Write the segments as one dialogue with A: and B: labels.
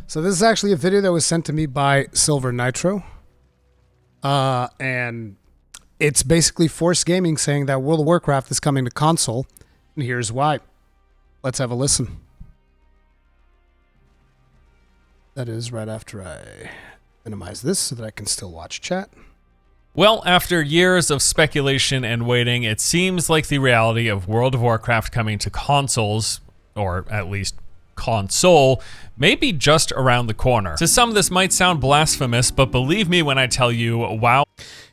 A: So this is actually a video that was sent to me by Silver Nitro. And it's basically Force Gaming saying that World of Warcraft is coming to console. And here's why. Let's have a listen. That is right after I minimize this so that I can still watch chat.
B: Well, after years of speculation and waiting, it seems like the reality of World of Warcraft coming to consoles, or at least console, may be just around the corner. To some, this might sound blasphemous, but believe me when I tell you, wow.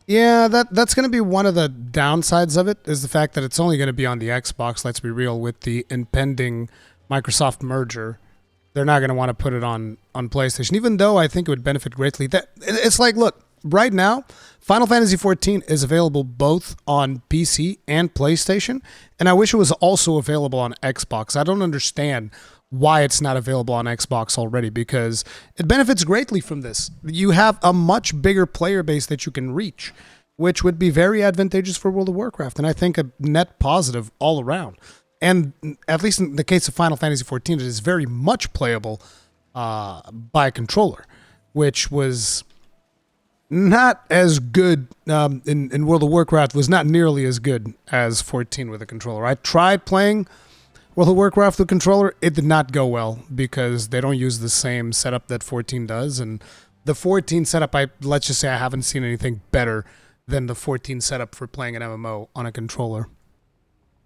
A: Yeah, that's going to be one of the downsides of it, is the fact that it's only going to be on the Xbox. Let's be real, with the impending Microsoft merger. They're not going to want to put it on PlayStation, even though I think it would benefit greatly. It's like, look, right now, Final Fantasy XIV is available both on PC and PlayStation, and I wish it was also available on Xbox. I don't understand why it's not available on Xbox already, because it benefits greatly from this. You have a much bigger player base that you can reach, which would be very advantageous for World of Warcraft, and I think a net positive all around. And at least in the case of Final Fantasy XIV, it is very much playable by a controller, which was not as good in World of Warcraft, was not nearly as good as 14 with a controller. I tried playing World of Warcraft with a controller. It did not go well because they don't use the same setup that 14 does. And the 14 setup, let's just say I haven't seen anything better than the 14 setup for playing an MMO on a controller.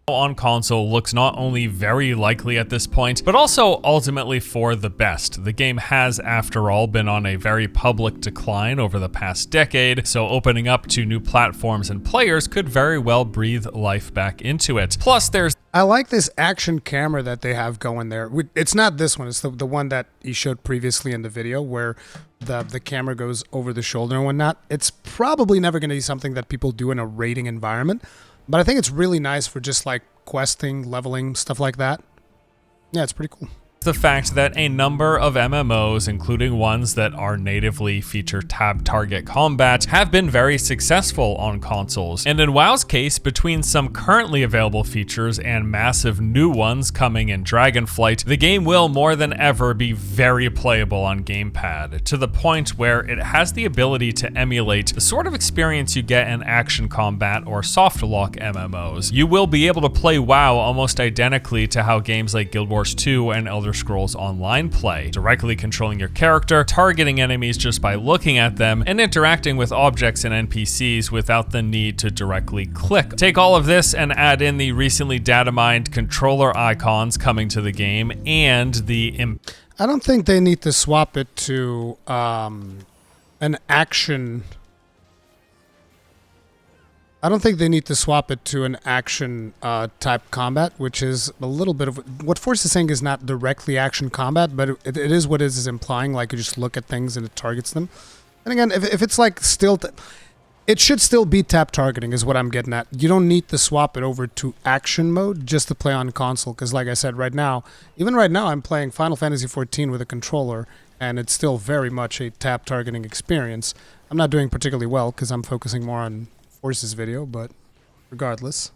B: On console looks not only very likely at this point, but also ultimately for the best. The game has, after all, been on a very public decline over the past decade, so opening up to new platforms and players could very well breathe life back into it. Plus, I
A: like this action camera that they have going there. It's not this one, it's the one that he showed previously in the video where the camera goes over the shoulder and whatnot. It's probably never going to be something that people do in a raiding environment, but I think it's really nice for just like questing, leveling, stuff like that. Yeah, it's pretty cool.
B: The fact that a number of MMOs, including ones that are natively feature tab target combat, have been very successful on consoles. And in WoW's case, between some currently available features and massive new ones coming in Dragonflight, the game will more than ever be very playable on Gamepad, to the point where it has the ability to emulate the sort of experience you get in action combat or soft lock MMOs. You will be able to play WoW almost identically to how games like Guild Wars 2 and Elder Scrolls Online play, directly controlling your character, targeting enemies just by looking at them, and interacting with objects and NPCs without the need to directly click. Take all of this and add in the recently data mined controller icons coming to the game and the
A: I don't think they need to swap it to an action. I don't think they need to swap it to an action type combat, which is a little bit of what Force is saying is not directly action combat, but it is what it is implying. Like you just look at things and it targets them. And again, if it's like still, it should still be tap targeting is what I'm getting at. You don't need to swap it over to action mode just to play on console. Because like I said, even right now, I'm playing Final Fantasy XIV with a controller, and it's still very much a tap targeting experience. I'm not doing particularly well because I'm focusing more on Force's video, but regardless.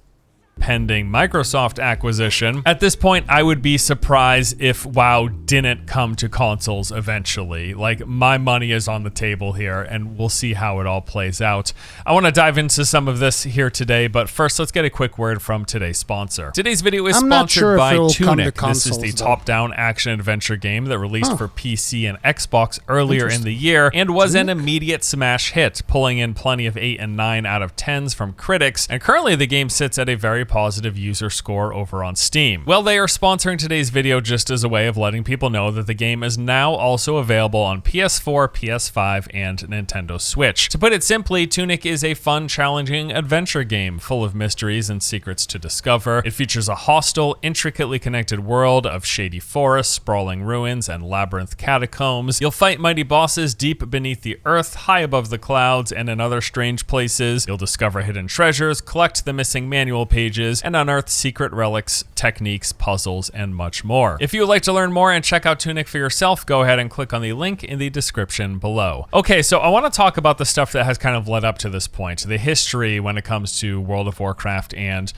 B: Pending Microsoft acquisition. At this point, I would be surprised if WoW didn't come to consoles eventually. Like, my money is on the table here, and we'll see how it all plays out. I want to dive into some of this here today, but first, let's get a quick word from today's sponsor. Today's video is sponsored by Tunic. This is the top-down action-adventure game that released for PC and Xbox earlier in the year, and was an immediate smash hit, pulling in plenty of 8 and 9 out of 10s from critics, and currently the game sits at a very positive user score over on Steam. Well, they are sponsoring today's video just as a way of letting people know that the game is now also available on PS4, PS5, and Nintendo Switch. To put it simply, Tunic is a fun, challenging adventure game full of mysteries and secrets to discover. It features a hostile, intricately connected world of shady forests, sprawling ruins, and labyrinth catacombs. You'll fight mighty bosses deep beneath the earth, high above the clouds, and in other strange places. You'll discover hidden treasures, collect the missing manual pages, and unearth secret relics, techniques, puzzles, and much more. If you would like to learn more and check out Tunic for yourself, go ahead and click on the link in the description below. Okay, so I want to talk about the stuff that has kind of led up to this point, the history when it comes to World of Warcraft and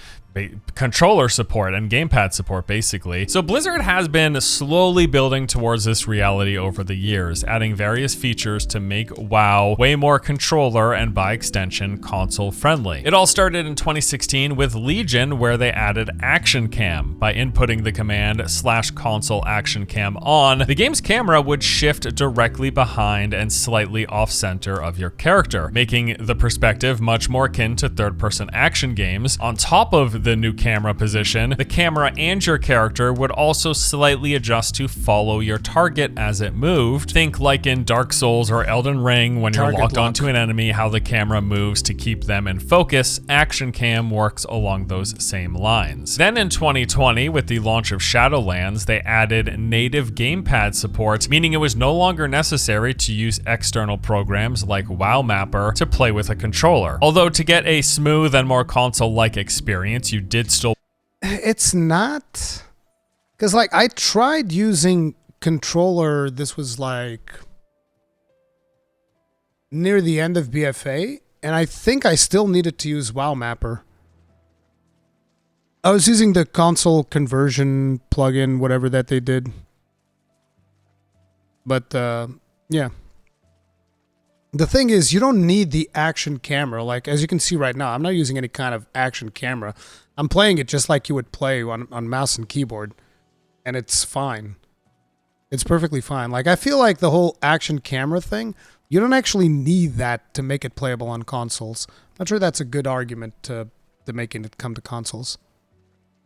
B: controller support and gamepad support, basically. So Blizzard has been slowly building towards this reality over the years, adding various features to make WoW way more controller and by extension console friendly. It all started in 2016 with Legion, where they added Action Cam. By inputting the command /console action cam on, the game's camera would shift directly behind and slightly off center of your character, making the perspective much more akin to third-person action games. On top of the new camera position, the camera and your character would also slightly adjust to follow your target as it moved. Think like in Dark Souls or Elden Ring when you're locked onto an enemy, how the camera moves to keep them in focus. Action Cam works along those same lines. Then in 2020, with the launch of Shadowlands, they added native gamepad support, meaning it was no longer necessary to use external programs like WoW Mapper to play with a controller. Although to get a smooth and more console-like experience, you did still...
A: It's not... Because, like, I tried using controller, this was, like, near the end of BFA, and I think I still needed to use WoW Mapper. I was using the console conversion plugin, whatever that they did. But, yeah. The thing is, you don't need the action camera. Like, as you can see right now, I'm not using any kind of action camera. I'm playing it just like you would play on mouse and keyboard. And it's fine. It's perfectly fine. Like, I feel like the whole action camera thing, you don't actually need that to make it playable on consoles. I'm not sure that's a good argument to making it come to consoles.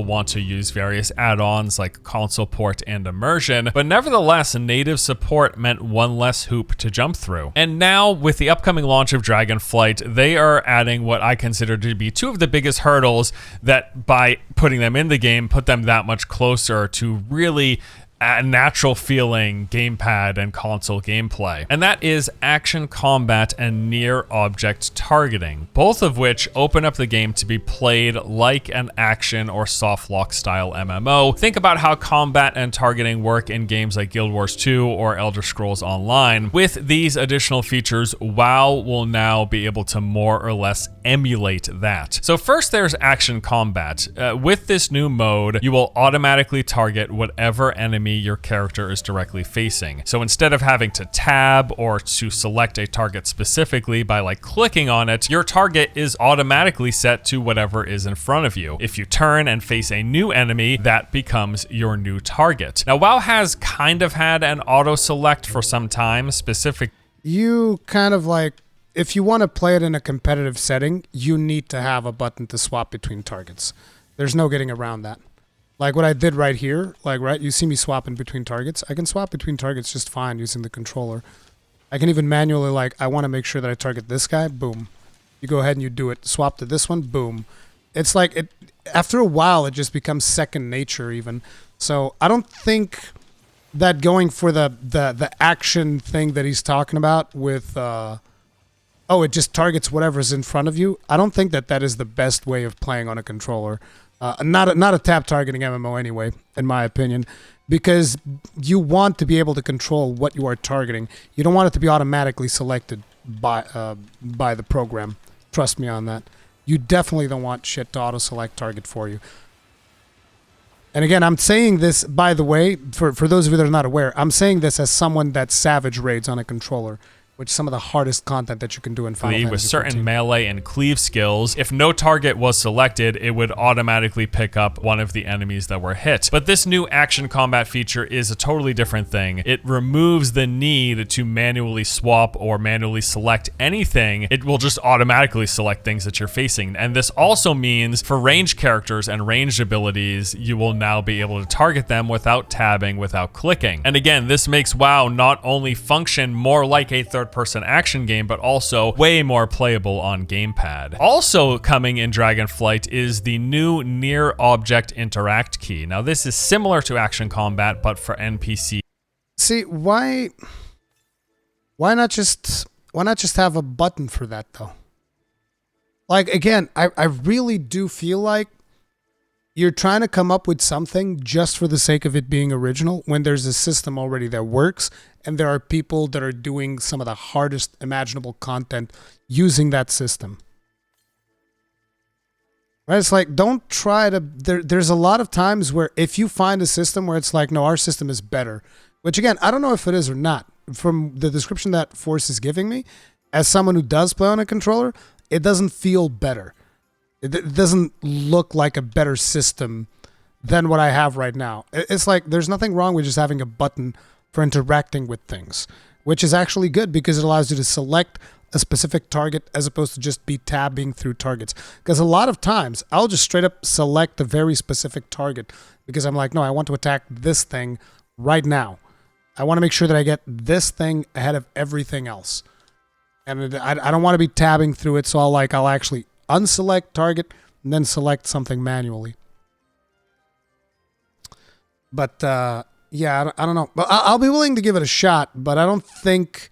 B: Want to use various add-ons like console port and immersion, but nevertheless, native support meant one less hoop to jump through. And now, with the upcoming launch of Dragonflight, they are adding what I consider to be two of the biggest hurdles that, by putting them in the game, put them that much closer to really a natural feeling gamepad and console gameplay. And that is action combat and near object targeting, both of which open up the game to be played like an action or soft lock style MMO. Think about how combat and targeting work in games like Guild Wars 2 or Elder Scrolls Online. With these additional features, WoW will now be able to more or less emulate that. So first there's action combat. With this new mode, you will automatically target whatever enemy your character is directly facing. So instead of having to tab or to select a target specifically by like clicking on it, your target is automatically set to whatever is in front of you. If you turn and face a new enemy, that becomes your new target. Now, WoW has kind of had an auto select for some time, specific.
A: You kind of like, if you want to play it in a competitive setting, you need to have a button to swap between targets. There's no getting around that. Like what I did right here, like, right, you see me swapping between targets. I can swap between targets just fine using the controller. I can even manually, like, I want to make sure that I target this guy, boom. You go ahead and you do it. Swap to this one, boom. It's like, it. After a while, it just becomes second nature even. So I don't think that going for the action thing that he's talking about with, it just targets whatever's in front of you. I don't think that that is the best way of playing on a controller. Not a tap targeting MMO anyway, in my opinion, because you want to be able to control what you are targeting. You don't want it to be automatically selected by the program. Trust me on that. You definitely don't want shit to auto-select target for you. And again, I'm saying this, by the way, for those of you that are not aware, I'm saying this as someone that savage raids on a controller, which is some of the hardest content that you can do in Final Fantasy
B: with certain
A: 14.
B: melee and cleave skills. If no target was selected, it would automatically pick up one of the enemies that were hit. But this new action combat feature is a totally different thing. It removes the need to manually swap or manually select anything. It will just automatically select things that you're facing. And this also means for ranged characters and ranged abilities, you will now be able to target them without tabbing, without clicking. And again, this makes WoW not only function more like a third-person action game, but also way more playable on Gamepad. Also coming in Dragonflight is the new Near Object Interact key. Now this is similar to action combat, but for NPC.
A: See, why not just have a button for that though? Like, again, I really do feel like you're trying to come up with something just for the sake of it being original when there's a system already that works and there are people that are doing some of the hardest imaginable content using that system. Right? It's like, don't try to. There's a lot of times where if you find a system where it's like, no, our system is better, which again, I don't know if it is or not. From the description that Force is giving me, as someone who does play on a controller, it doesn't feel better. It doesn't look like a better system than what I have right now. It's like there's nothing wrong with just having a button for interacting with things, which is actually good because it allows you to select a specific target as opposed to just be tabbing through targets. Because a lot of times I'll just straight up select a very specific target because I'm like, no, I want to attack this thing right now. I want to make sure that I get this thing ahead of everything else. And I don't want to be tabbing through it, so I'll actually unselect target and then select something manually. But yeah, I don't know. But I'll be willing to give it a shot, but I don't think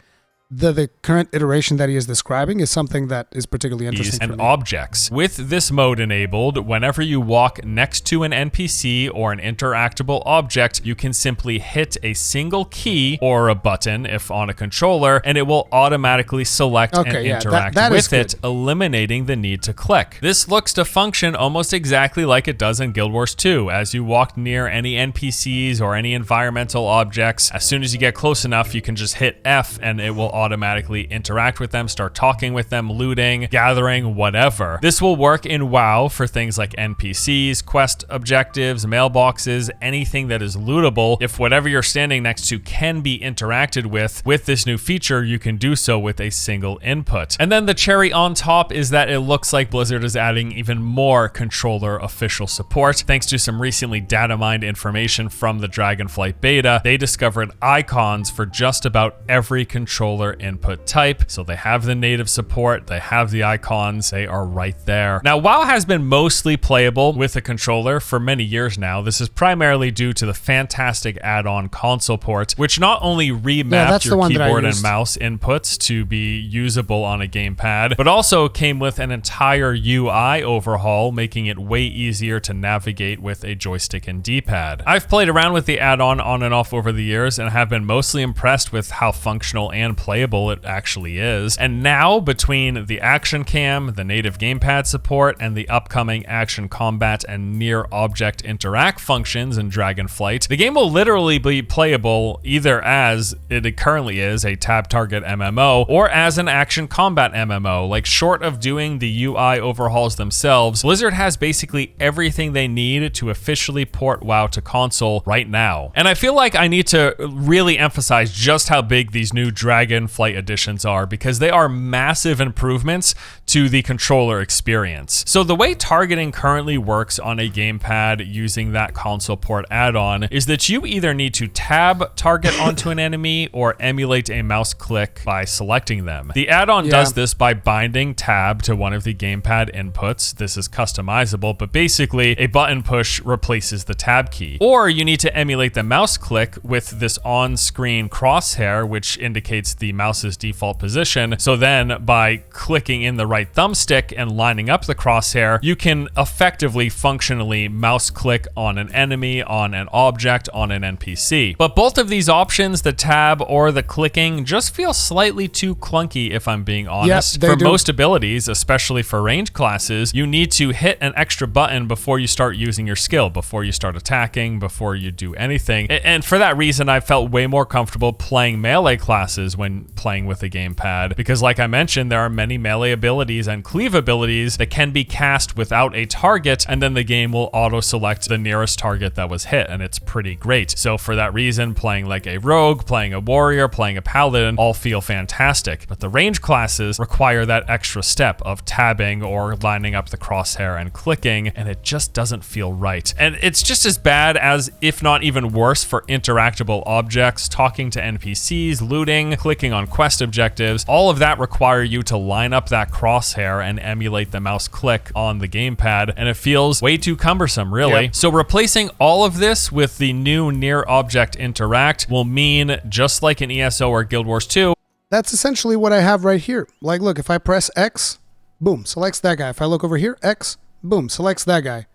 A: the current iteration that he is describing is something that is particularly interesting
B: and
A: for me.
B: Objects. With this mode enabled, whenever you walk next to an NPC or an interactable object, you can simply hit a single key or a button if on a controller, and it will automatically select and interact with it, eliminating the need to click. This looks to function almost exactly like it does in Guild Wars 2. As you walk near any NPCs or any environmental objects, as soon as you get close enough, you can just hit F and it will automatically interact with them, start talking with them, looting, gathering, whatever. This will work in WoW for things like NPCs, quest objectives, mailboxes, anything that is lootable. If whatever you're standing next to can be interacted with this new feature, you can do so with a single input. And then the cherry on top is that it looks like Blizzard is adding even more controller official support. Thanks to some recently data mined information from the Dragonflight beta, they discovered icons for just about every controller input type. So they have the native support, they have the icons, they are right there. Now, WoW has been mostly playable with a controller for many years now. This is primarily due to the fantastic add-on console port, which not only remapped your keyboard and mouse inputs to be usable on a gamepad, but also came with an entire UI overhaul, making it way easier to navigate with a joystick and D-pad. I've played around with the add-on on and off over the years and have been mostly impressed with how functional and playable it actually is. And now, between the action cam, the native gamepad support, and the upcoming action combat and near object interact functions in Dragonflight, the game will literally be playable either as it currently is, a tab target MMO, or as an action combat MMO. Like, short of doing the UI overhauls themselves, Blizzard has basically everything they need to officially port WoW to console right now. And I feel like I need to really emphasize just how big these new Dragonflight editions are, because they are massive improvements to the controller experience. So the way targeting currently works on a gamepad using that console port add-on is that you either need to tab target onto an enemy or emulate a mouse click by selecting them. The add-on does this by binding tab to one of the gamepad inputs. This is customizable, but basically a button push replaces the tab key. Or you need to emulate the mouse click with this on-screen crosshair, which indicates the mouse's default position. So then by clicking in the right thumbstick and lining up the crosshair, you can effectively functionally mouse click on an enemy, on an object, on an NPC. But both of these options, the tab or the clicking, just feel slightly too clunky if I'm being honest. For most abilities, especially for range classes, you need to hit an extra button before you start using your skill, before you start attacking, before you do anything. And for that reason, I felt way more comfortable playing melee classes when playing with a gamepad, because like I mentioned, there are many melee abilities and cleave abilities that can be cast without a target, and then the game will auto-select the nearest target that was hit, and it's pretty great. So for that reason, playing like a rogue, playing a warrior, playing a paladin all feel fantastic. But the range classes require that extra step of tabbing or lining up the crosshair and clicking, and it just doesn't feel right. And it's just as bad as, if not even worse, for interactable objects, talking to NPCs, looting, clicking on quest objectives. All of that require you to line up that crosshair and emulate the mouse click on the gamepad, and it feels way too cumbersome, really. Yep. So replacing all of this with the new near object interact will mean, just like in ESO or Guild Wars 2,
A: that's essentially what I have right here. Like, look, if I press X, boom, selects that guy. If I look over here, X, boom, selects that guy.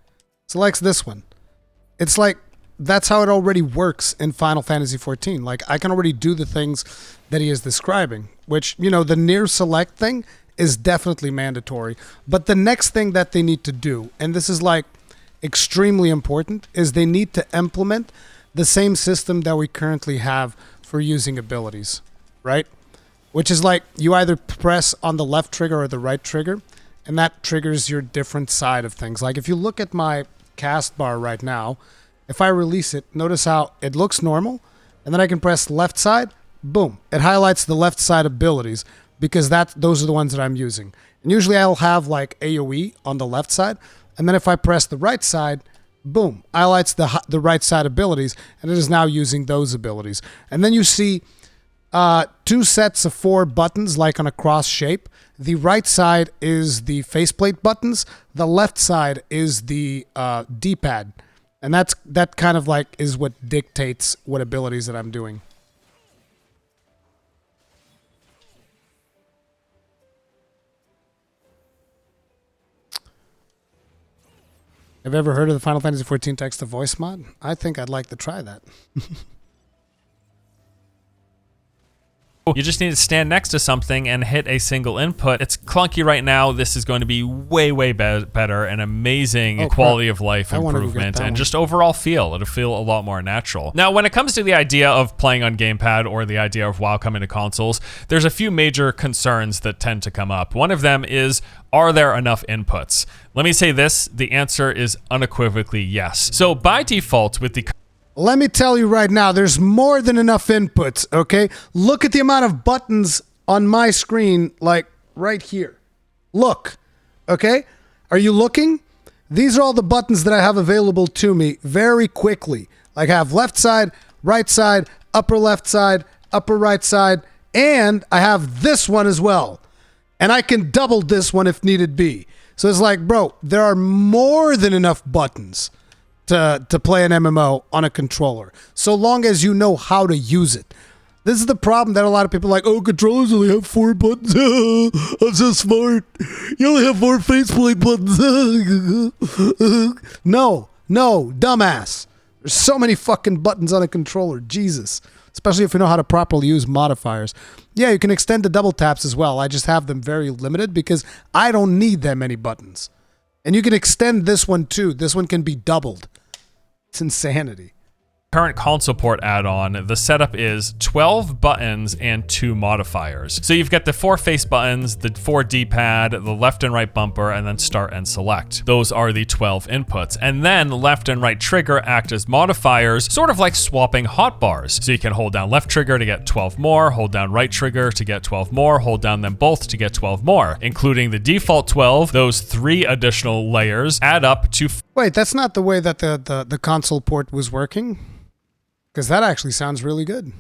A: Selects this one. It's like, that's how it already works in Final Fantasy XIV. Like, I can already do the things that he is describing, which, you know, the near select thing is definitely mandatory. But the next thing that they need to do, and this is like extremely important, is they need to implement the same system that we currently have for using abilities, right? Which is like you either press on the left trigger or the right trigger, and that triggers your different side of things. Like if you look at my cast bar right now, if I release it, notice how it looks normal, and then I can press left side, boom, it highlights the left side abilities because those are the ones that I'm using. And usually I'll have like AoE on the left side, and then if I press the right side, boom, highlights the right side abilities, and it is now using those abilities. And then you see 2 sets of 4 buttons like on a cross shape. The right side is the faceplate buttons. The left side is the D-pad. And that kind of like is what dictates what abilities that I'm doing. Have you ever heard of the Final Fantasy XIV text-to-voice mod? I think I'd like to try that.
B: You just need to stand next to something and hit a single input. It's clunky right now. This is going to be way better, and amazing quality of life improvement and just overall feel. It'll feel a lot more natural. Now, when it comes to the idea of playing on Gamepad or the idea of WoW coming to consoles, there's a few major concerns that tend to come up. One of them is, are there enough inputs? Let me say this, the answer is unequivocally yes. So by default, with the
A: let me tell you right now, there's more than enough inputs, okay? Look at the amount of buttons on my screen, like right here. Look, okay? Are you looking? These are all the buttons that I have available to me very quickly. Like I have left side, right side, upper left side, upper right side, and I have this one as well. And I can double this one if needed be. So it's like, bro, there are more than enough buttons to play an MMO on a controller, so long as you know how to use it. This is the problem that a lot of people are like, oh, controllers only have 4 buttons. I'm so smart. You only have 4 faceplate buttons. No, dumbass. There's so many fucking buttons on a controller. Jesus. Especially if you know how to properly use modifiers. Yeah, you can extend the double taps as well. I just have them very limited because I don't need that many buttons. And you can extend this one too. This one can be doubled. It's insanity.
B: Current console port add-on, the setup is 12 buttons and 2 modifiers. So you've got the 4 face buttons, the 4 D-pad, the left and right bumper, and then start and select. Those are the 12 inputs. And then left and right trigger act as modifiers, sort of like swapping hotbars. So you can hold down left trigger to get 12 more, hold down right trigger to get 12 more, hold down them both to get 12 more. Including the default 12, those 3 additional layers add up to...
A: Wait, that's not the way that the console port was working? Because that actually sounds really good.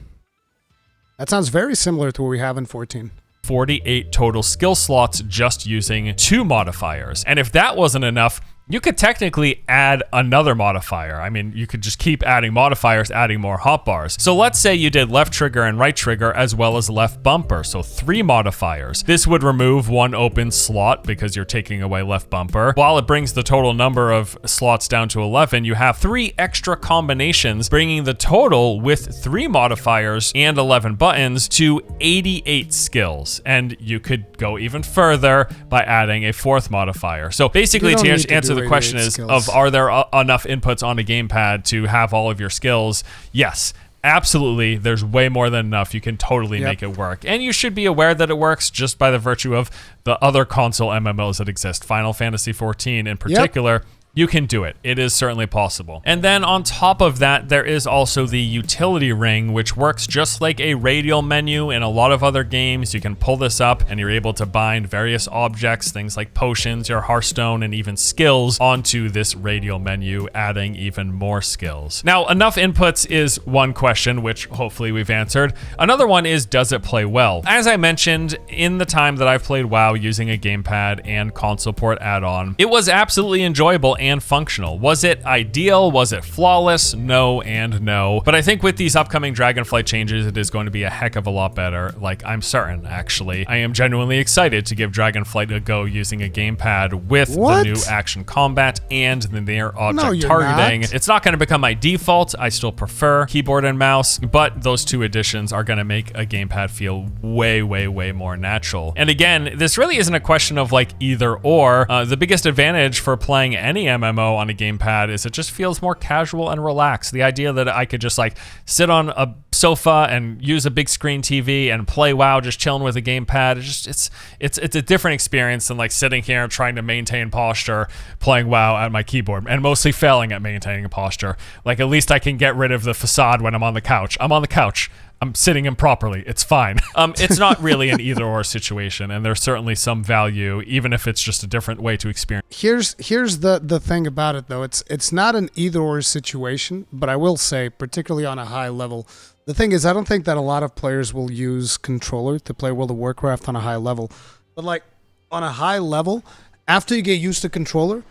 A: That sounds very similar to what we have in 14.
B: 48 total skill slots just using 2 modifiers. And if that wasn't enough, you could technically add another modifier. I mean, you could just keep adding modifiers, adding more hotbars. So let's say you did left trigger and right trigger as well as left bumper, so 3 modifiers. This would remove 1 open slot because you're taking away left bumper. While it brings the total number of slots down to 11, you have 3 extra combinations, bringing the total with 3 modifiers and 11 buttons to 88 skills. And you could go even further by adding a 4th modifier. So basically, to answer the question is are there enough inputs on a gamepad to have all of your skills? Yes, absolutely. There's way more than enough. You can totally make it work. And you should be aware that it works just by the virtue of the other console MMOs that exist. Final Fantasy XIV in particular. You can do it. It is certainly possible. And then on top of that, there is also the utility ring, which works just like a radial menu in a lot of other games. You can pull this up and you're able to bind various objects, things like potions, your Hearthstone, and even skills onto this radial menu, adding even more skills. Now, enough inputs is one question, which hopefully we've answered. Another one is, does it play well? As I mentioned, in the time that I've played WoW using a gamepad and console port add-on, it was absolutely enjoyable and functional. Was it ideal? Was it flawless? No and no. But I think with these upcoming Dragonflight changes, it is going to be a heck of a lot better. Like, I'm certain, actually. I am genuinely excited to give Dragonflight a go using a gamepad with the new action combat and the near object targeting. It's not going to become my default. I still prefer keyboard and mouse, but those two additions are going to make a gamepad feel way, way, way more natural. And again, this really isn't a question of like either or. The biggest advantage for playing any MMO on a gamepad is it just feels more casual and relaxed. The idea that I could just like sit on a sofa and use a big screen TV and play WoW just chilling with a gamepad, it's a different experience than like sitting here and trying to maintain posture playing WoW at my keyboard and mostly failing at maintaining a posture. Like, at least I can get rid of the facade when I'm on the couch. I'm on the couch. I'm sitting improperly. It's fine. It's not really an either or situation, and there's certainly some value, even if it's just a different way to experience.
A: Here's the thing about it, though. It's not an either or situation, but I will say, particularly on a high level, the thing is, I don't think that a lot of players will use controller to play World of Warcraft on a high level. But like on a high level, after you get used to controller,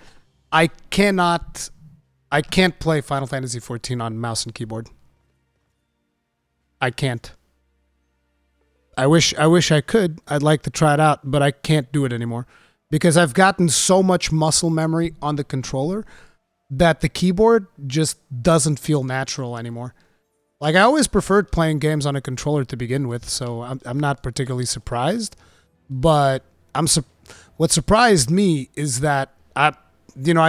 A: I can't play Final Fantasy XIV on mouse and keyboard. I can't. I wish I could. I'd like to try it out, but I can't do it anymore because I've gotten so much muscle memory on the controller that the keyboard just doesn't feel natural anymore. Like, I always preferred playing games on a controller to begin with, so I'm not particularly surprised. But what surprised me is that I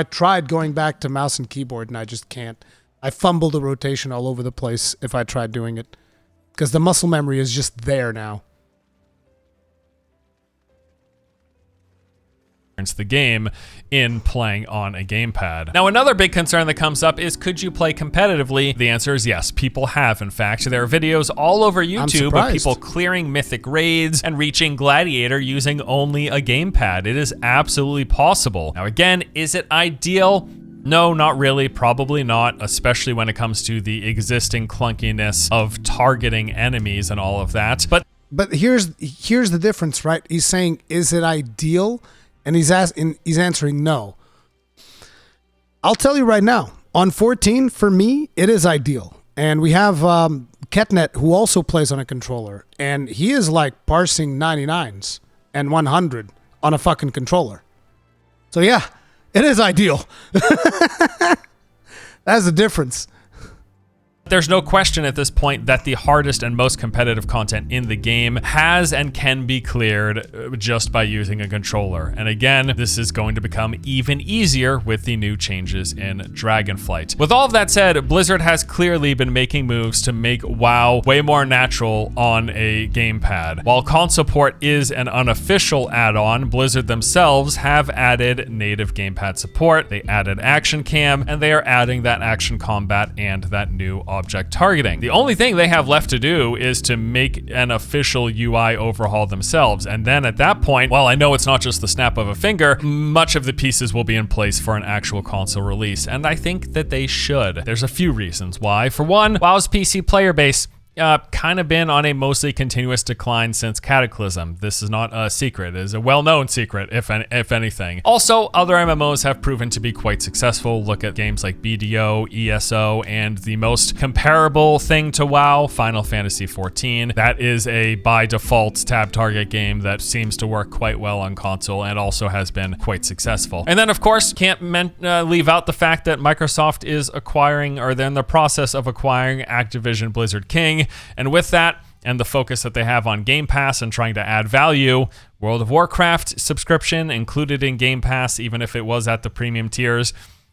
A: tried going back to mouse and keyboard and I just can't. I fumble the rotation all over the place if I tried doing it. Because the muscle memory is just there now.
B: The game in playing on a gamepad. Now, another big concern that comes up is, could you play competitively? The answer is yes. People have, in fact. There are videos all over YouTube of people clearing mythic raids and reaching Gladiator using only a gamepad. It is absolutely possible. Now, again, is it ideal? No, not really. Probably not, especially when it comes to the existing clunkiness of targeting enemies and all of that.
A: But here's the difference, right? He's saying, is it ideal? And he's answering no. I'll tell you right now, on 14, for me, it is ideal. And we have Ketnet, who also plays on a controller, and he is like parsing 99s and 100 on a fucking controller. So yeah, it is ideal. That's the difference.
B: There's no question at this point that the hardest and most competitive content in the game has and can be cleared just by using a controller. And again, this is going to become even easier with the new changes in Dragonflight. With all of that said, Blizzard has clearly been making moves to make WoW way more natural on a gamepad. While console port is an unofficial add-on, Blizzard themselves have added native gamepad support. They added Action Cam, and they are adding that action combat and that new object targeting. The only thing they have left to do is to make an official UI overhaul themselves. And then at that point, while I know it's not just the snap of a finger, much of the pieces will be in place for an actual console release. And I think that they should. There's a few reasons why. For one, WoW's PC player base kind of been on a mostly continuous decline since Cataclysm. This is not a secret. It is a well-known secret, if anything. Also, other MMOs have proven to be quite successful. Look at games like BDO, ESO, and the most comparable thing to WoW, Final Fantasy XIV. That is a by default tab target game that seems to work quite well on console and also has been quite successful. And then, of course, can't leave out the fact that Microsoft is acquiring, or they're in the process of acquiring, Activision Blizzard King. And with that, and the focus that they have on Game Pass and trying to add value, World of Warcraft subscription included in Game Pass, even if it was at the premium tiers,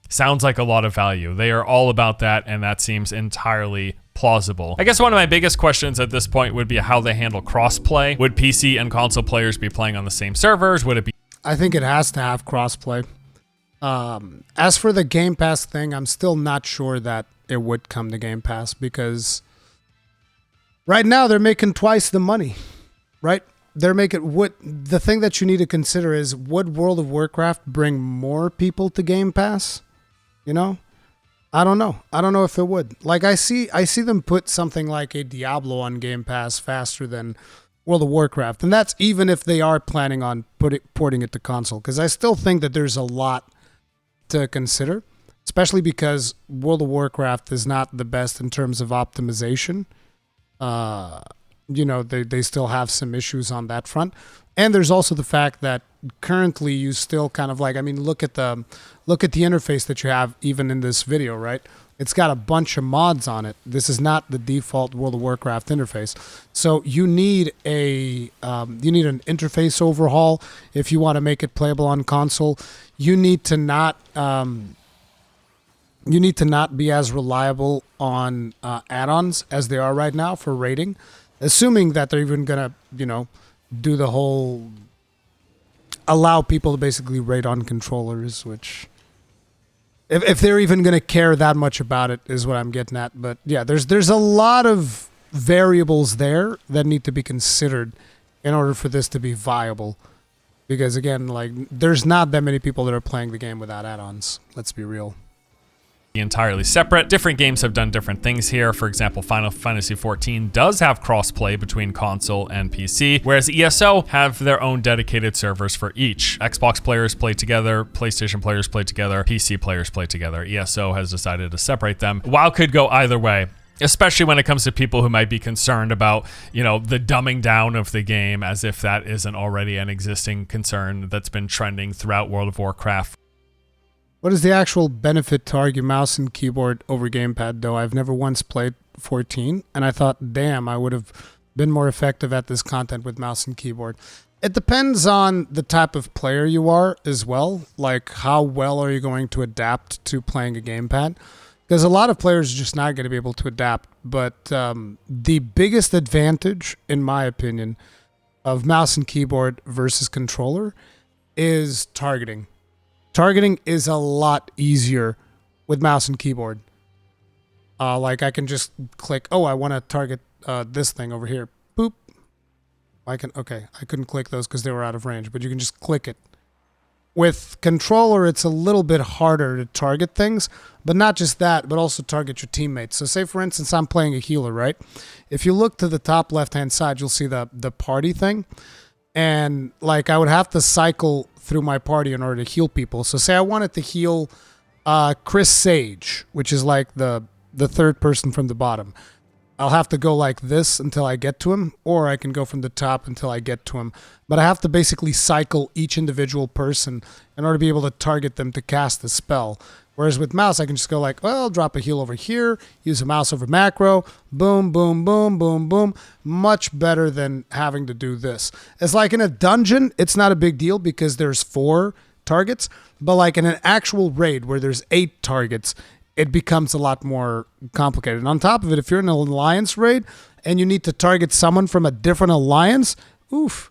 B: sounds like a lot of value. They are all about that, and that seems entirely plausible. I guess one of my biggest questions at this point would be how they handle crossplay. Would PC and console players be playing on the same servers? Would it be?
A: I think it has to have crossplay. As for the Game Pass thing, I'm still not sure that it would come to Game Pass because right now they're making twice the money, right? They're making the thing that you need to consider is, would World of Warcraft bring more people to Game Pass? You know, I don't know. I don't know if it would. Like I see them put something like a Diablo on Game Pass faster than World of Warcraft, and that's even if they are planning on porting it to console. Because I still think that there's a lot to consider, especially because World of Warcraft is not the best in terms of optimization. They still have some issues on that front. And there's also the fact that currently you still kind of look at the interface that you have even in this video, right? It's got a bunch of mods on it. This is not the default World of Warcraft interface. So you need an interface overhaul if you want to make it playable on console. You need to not be as reliable on add-ons as they are right now for rating, assuming that they're even gonna, do the whole allow people to basically rate on controllers, which if they're even gonna care that much about it is what I'm getting at. But yeah, there's a lot of variables there that need to be considered in order for this to be viable. Because again, there's not that many people that are playing the game without add-ons. Let's be real.
B: Entirely separate. Different games have done different things here. For example, Final Fantasy XIV does have cross-play between console and PC, whereas ESO have their own dedicated servers for each. Xbox players play together, PlayStation players play together, PC players play together. ESO has decided to separate them. WoW could go either way, especially when it comes to people who might be concerned about, the dumbing down of the game, as if that isn't already an existing concern that's been trending throughout World of Warcraft.
A: What is the actual benefit to argue mouse and keyboard over gamepad, though? I've never once played 14, and I thought, damn, I would have been more effective at this content with mouse and keyboard. It depends on the type of player you are as well. Like, how well are you going to adapt to playing a gamepad? Because a lot of players are just not going to be able to adapt. But the biggest advantage, in my opinion, of mouse and keyboard versus controller is targeting. Targeting is a lot easier with mouse and keyboard. I can just click, I want to target this thing over here. Boop. I couldn't click those because they were out of range, but you can just click it. With controller, it's a little bit harder to target things, but not just that, but also target your teammates. So say, for instance, I'm playing a healer, right? If you look to the top left-hand side, you'll see the party thing. And I would have to cycle through my party in order to heal people. So say I wanted to heal Chris Sage, which is the third person from the bottom. I'll have to go like this until I get to him, or I can go from the top until I get to him. But I have to basically cycle each individual person in order to be able to target them to cast the spell. Whereas with mouse, I can just go I'll drop a heal over here, use a mouse over macro, boom, boom, boom, boom, boom. Much better than having to do this. It's like in a dungeon, it's not a big deal because there's 4 targets. But in an actual raid where there's 8 targets, it becomes a lot more complicated. And on top of it, if you're in an alliance raid and you need to target someone from a different alliance, oof.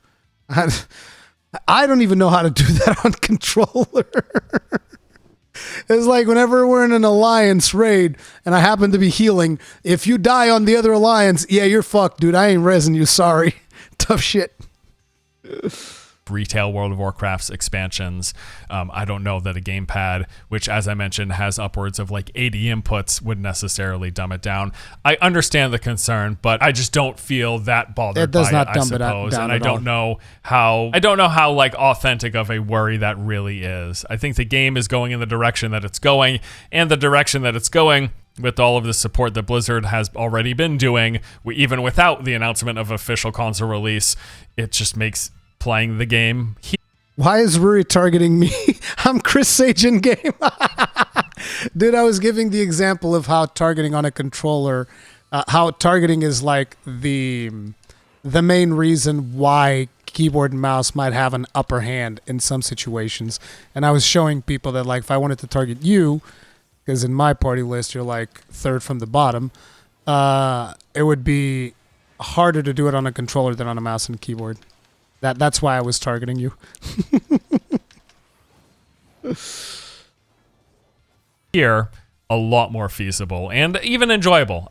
A: I don't even know how to do that on controller. It's whenever we're in an alliance raid and I happen to be healing, if you die on the other alliance, yeah, you're fucked, dude. I ain't resin you, sorry. Tough shit.
B: Retail World of Warcraft's expansions. I don't know that a gamepad, which as I mentioned has upwards of 80 inputs, would necessarily dumb it down. I understand the concern, but I just don't feel that bothered
A: it does
B: by
A: not
B: it,
A: dumb
B: I suppose.
A: it down
B: And I don't know how authentic of a worry that really is. I think the game is going in the direction that it's going, and the direction that it's going with all of the support that Blizzard has already been doing, even without the announcement of official console release, it just makes playing the game.
A: Why is Ruri targeting me? I'm Chris Sage in game. Dude, I was giving the example of how targeting on a controller, how targeting is the main reason why keyboard and mouse might have an upper hand in some situations. And I was showing people that if I wanted to target you, because in my party list you're third from the bottom, it would be harder to do it on a controller than on a mouse and keyboard. That's why I was targeting you.
B: Here, a lot more feasible and even enjoyable.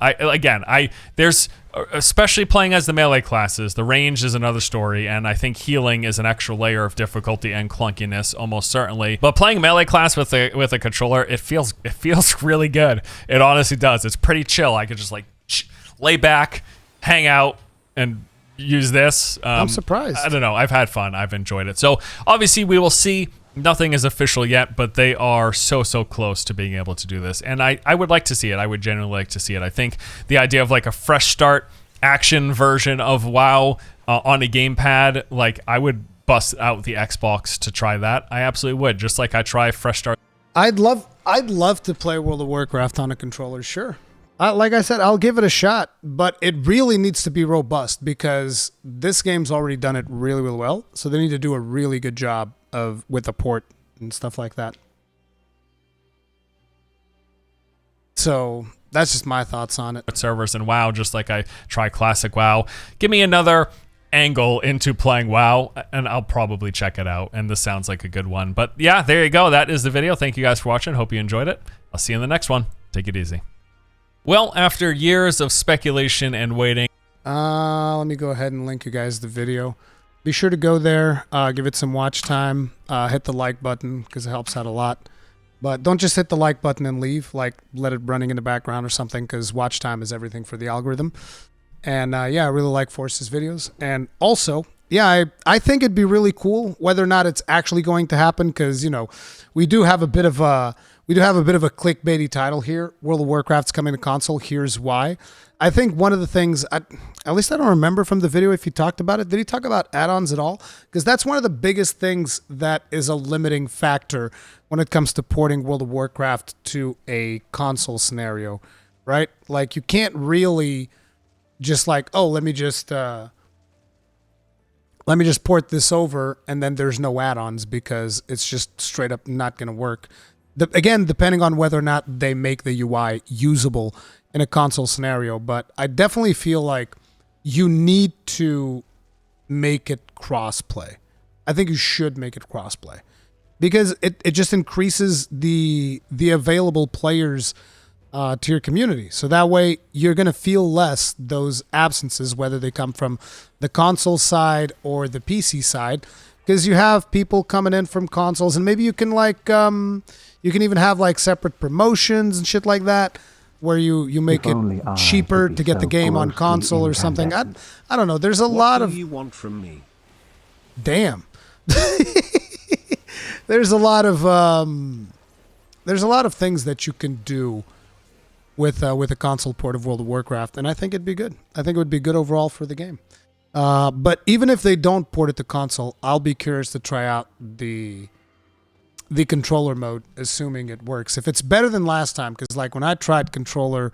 B: There's especially playing as the melee classes. The range is another story, and I think healing is an extra layer of difficulty and clunkiness, almost certainly. But playing melee class with a controller, it feels really good. It honestly does. It's pretty chill. I could just lay back, hang out, and use this.
A: I'm surprised.
B: I don't know. I've had fun. I've enjoyed it. So obviously we will see Nothing is official yet, but they are so close to being able to do this. And I would like to see it. I would genuinely like to see it. I think the idea of like a fresh start action version of WoW on a gamepad, like I would bust out the Xbox to try that. I absolutely would. Just like I try fresh start.
A: I'd love to play World of Warcraft on a controller, sure. Like I said, I'll give it a shot, but it really needs to be robust because this game's already done it really, really well. So they need to do a really good job with the port and stuff like that. So that's just my thoughts on it.
B: Servers in WoW, just like I try classic WoW. Give me another angle into playing WoW, and I'll probably check it out. And this sounds like a good one. But yeah, there you go. That is the video. Thank you guys for watching. Hope you enjoyed it. I'll see you in the next one. Take it easy. Well, after years of speculation and waiting.
A: Let me go ahead and link you guys the video. Be sure to go there, give it some watch time, hit the like button because it helps out a lot. But don't just hit the like button and leave, like let it running in the background or something because watch time is everything for the algorithm. And yeah, I really like Force's videos. And also, yeah, I think it'd be really cool whether or not it's actually going to happen because, you know, we do have a bit of a clickbaity title here. World of Warcraft's coming to console. Here's why. I think one of the things, at least I don't remember from the video if he talked about it. Did he talk about add-ons at all? Because that's one of the biggest things that is a limiting factor when it comes to porting World of Warcraft to a console scenario, right? Like you can't really just like, oh, let me just port this over and then there's no add-ons because it's just straight up not going to work. Again, depending on whether or not they make the UI usable in a console scenario, but I definitely feel like you need to make it crossplay. I think you should make it crossplay because it just increases the available players to your community. So that way you're going to feel less those absences, whether they come from the console side or the PC side, because you have people coming in from consoles and maybe you can like, you can even have like separate promotions and shit like that where you make it cheaper to get the game on console or something. I don't know. There's a lot of...
C: What do you want from me?
A: Damn. There's a lot of things that you can do with a console port of World of Warcraft, and I think it'd be good. I think it would be good overall for the game. But even if they don't port it to console, I'll be curious to try out the controller mode, assuming it works. If it's better than last time, because like when I tried controller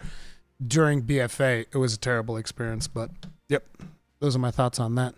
A: during BFA, it was a terrible experience. But yep, those are my thoughts on that.